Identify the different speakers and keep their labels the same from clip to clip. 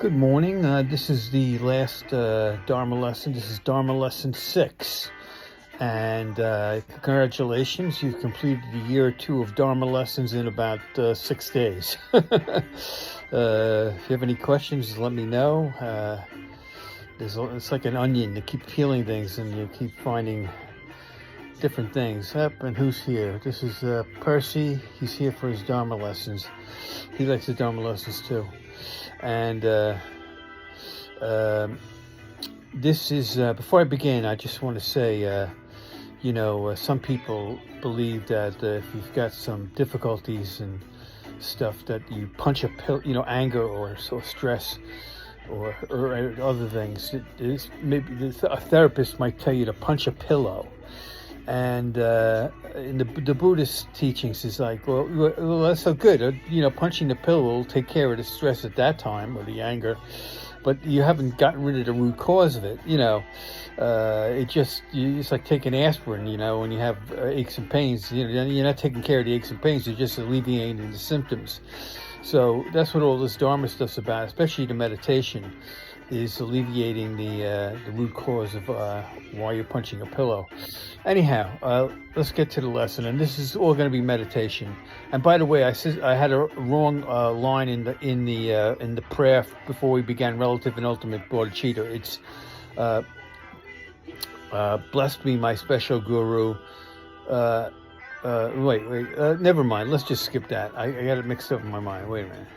Speaker 1: Good morning. This is the last Dharma lesson. This is Dharma Lesson 6. And congratulations, you've completed a year or two of Dharma lessons in about 6 days. If you have any questions, let me know. It's like an onion. You keep peeling things and you keep finding different things. And who's here? This is Percy. He's here for his Dharma lessons. He likes the Dharma lessons too. And this is, before I begin, I just want to say, some people believe that if you've got some difficulties and stuff, that you punch a pill, anger or stress or other things. Maybe a therapist might tell you to punch a pillow. And in the Buddhist teachings is like, well, that's so good. Punching the pillow will take care of the stress at that time or the anger, but you haven't gotten rid of the root cause of it. It's like taking aspirin. When you have aches and pains, you're not taking care of the aches and pains. You're just alleviating the symptoms. So that's what all this Dharma stuff's about, especially the meditation, is alleviating the root cause of why you're punching a pillow. Anyhow, let's get to the lesson, and this is all going to be meditation. And by the way, I had a wrong line in the prayer before we began relative and ultimate bodhicitta. It's blessed me, my special guru. Never mind. Let's just skip that. I got it mixed up in my mind. Wait a minute.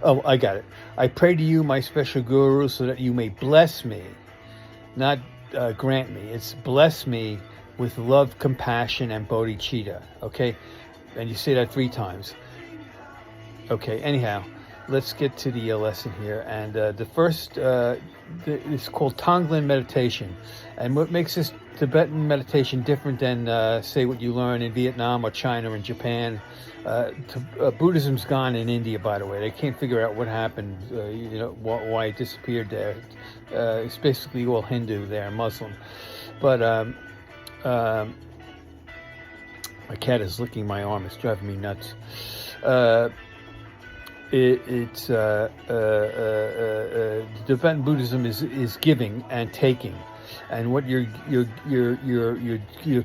Speaker 1: Oh, I got it. I pray to you, my special guru, so that you may bless me, not grant me. It's bless me with love, compassion, and bodhicitta. Okay? And you say that 3 times. Okay, anyhow, let's get to the lesson here. And the first, it's called Tonglen meditation. And what makes this Tibetan meditation different than, say, what you learn in Vietnam or China or in Japan? Buddhism's gone in India, by the way. They can't figure out what happened, why it disappeared there. It's basically all Hindu there, Muslim. But my cat is licking my arm. It's driving me nuts. Tibetan Buddhism is giving and taking, and what you're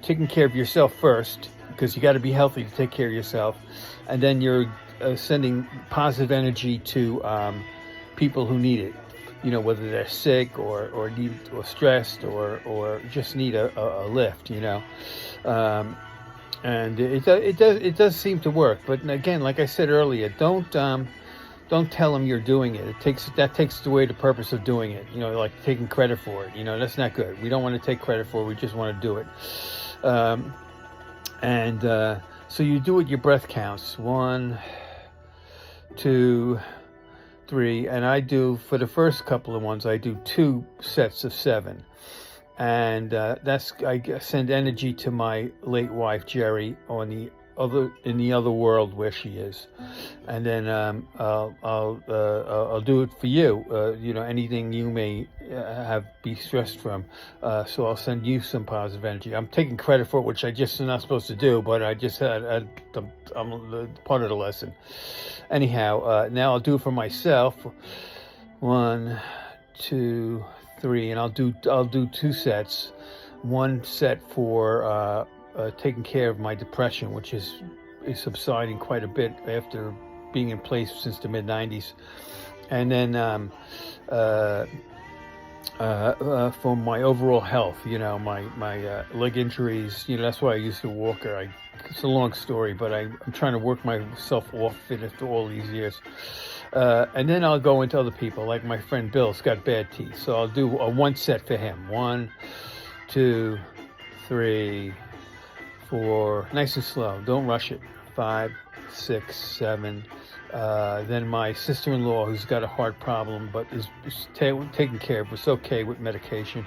Speaker 1: taking care of yourself first, because you got to be healthy to take care of yourself, and then you're sending positive energy to people who need it. Whether they're sick or need or stressed or just need a lift. And it does seem to work. But again, like I said earlier, don't tell them you're doing it. That takes away the purpose of doing it. Like taking credit for it. That's not good. We don't want to take credit for it. We just want to do it. So you do it. Your breath counts. 1, 2, 3, and I do, for the first couple of ones, I do 2 sets of 7. And I send energy to my late wife Jerry in the other world where she is, and then I'll do it for you. Anything you may be stressed from. So I'll send you some positive energy. I'm taking credit for it, which I just am not supposed to do, but I'm part of the lesson. Anyhow, now I'll do it for myself. 1, 2, 3, and I'll do 2 sets. 1 set for taking care of my depression, which is subsiding quite a bit after being in place since the mid-90s. And then for my overall health, my leg injuries, that's why I used a walker. It's a long story, but I'm trying to work myself off it after all these years. And then I'll go into other people, like my friend Bill's got bad teeth. So I'll do a 1 set for him. 1, 2, 3, 4, nice and slow. Don't rush it. 5, 6, 7. Then my sister-in-law, who's got a heart problem, but is taken care of. It's okay with medication.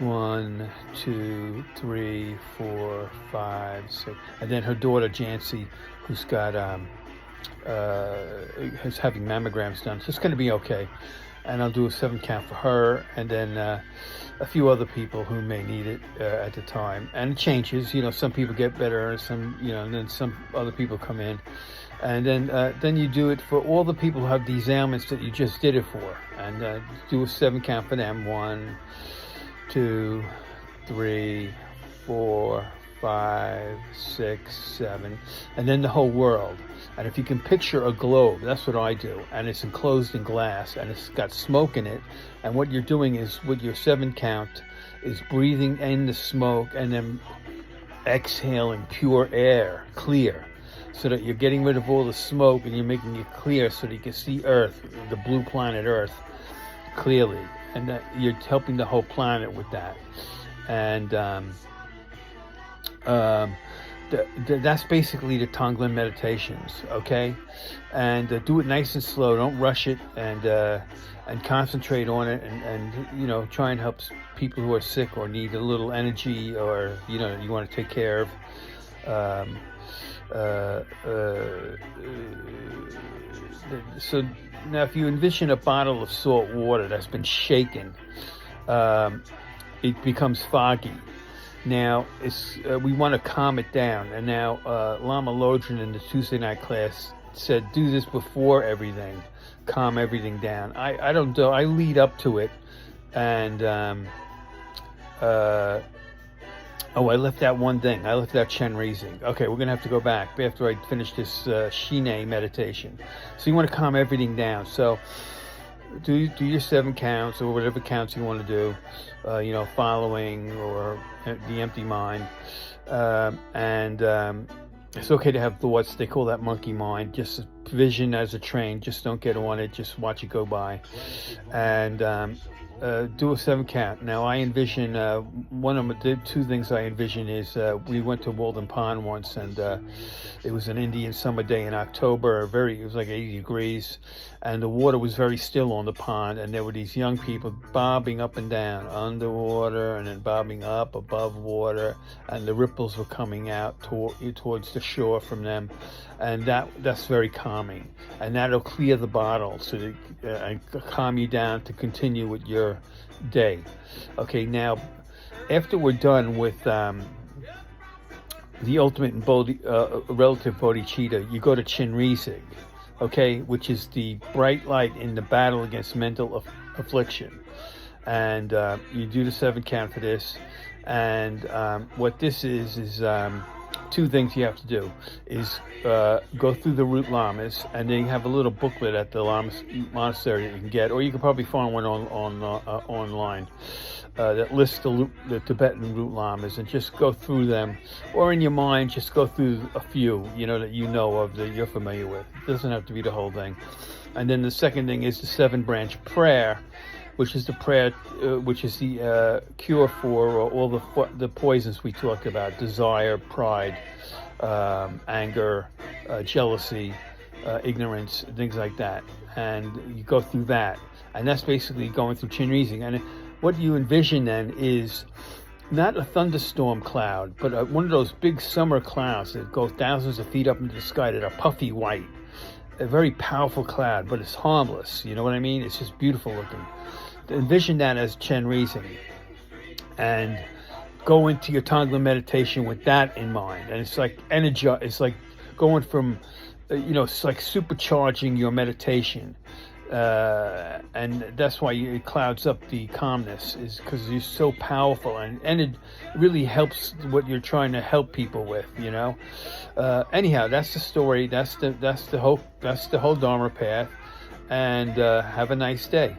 Speaker 1: 1, 2, 3, 4, 5, 6. And then her daughter, Jancy, who's got is having mammograms done. So it's going to be okay. And I'll do a 7 count for her, and then a few other people who may need it at the time. And it changes, some people get better, some, and then some other people come in. And then you do it for all the people who have these ailments that you just did it for, and do a 7 count for them. 1, 2, 3, 4, 5, 6, 7, and then the whole world. And if you can picture a globe, that's what I do, and it's enclosed in glass, and it's got smoke in it. And what you're doing is, with your 7 count, is breathing in the smoke and then exhaling pure air, clear, so that you're getting rid of all the smoke and you're making it clear so that you can see Earth, the blue planet Earth, clearly. And that you're helping the whole planet with that. And that's basically the Tonglen meditations, okay? And do it nice and slow. Don't rush it, and concentrate on it, and try and help people who are sick or need a little energy, or you want to take care of. So now, if you envision a bottle of salt water that's been shaken, it becomes foggy. Now, we want to calm it down. And now, Lama Lodron in the Tuesday night class said, do this before everything, calm everything down. I don't do. I lead up to it, and I left out one thing. I left out Chen Raising. Okay, we're gonna have to go back after I finish this Shine meditation. So you want to calm everything down. So do your 7 counts, or whatever counts you want to do. Following, or the empty mind, and it's okay to have thoughts. They call that monkey mind. Just vision as a train. Just don't get on it. Just watch it go by, and do a 7 count. Now, I envision one of the 2 things I envision is we went to Walden Pond once, and it was an Indian summer day in October. It was like 80 degrees, and the water was very still on the pond, and there were these young people bobbing up and down underwater, and then bobbing up above water, and the ripples were coming out towards the shore from them, and that's very calming, and that'll clear the bottle, so that and calm you down to continue with your day. Okay, now after we're done with the ultimate relative bodhicitta, you go to Chinrizig, okay, which is the bright light in the battle against mental affliction. And you do the 7 count for this. And what this is 2 things you have to do is go through the root lamas, and then you have a little booklet at the monastery that you can get, or you can probably find one online that lists the Tibetan root lamas, and just go through them, or in your mind just go through a few that you're familiar with. It doesn't have to be the whole thing. And then the second thing is the 7 branch prayer, which is the prayer, which is the cure for all the poisons we talked about: desire, pride, anger, jealousy, ignorance, things like that. And you go through that, and that's basically going through Chinrizing. And what you envision then is not a thunderstorm cloud, but one of those big summer clouds that go thousands of feet up into the sky that are puffy white. A very powerful cloud, but it's harmless. You know what I mean? It's just beautiful looking. Envision that as Chen Raising, and go into your Tonglen meditation with that in mind. And it's like it's like going from, it's like supercharging your meditation. And that's why it clouds up the calmness, is because you're so powerful, and it really helps what you're trying to help people with. Anyhow, that's the story. That's the whole Dharma path. And have a nice day.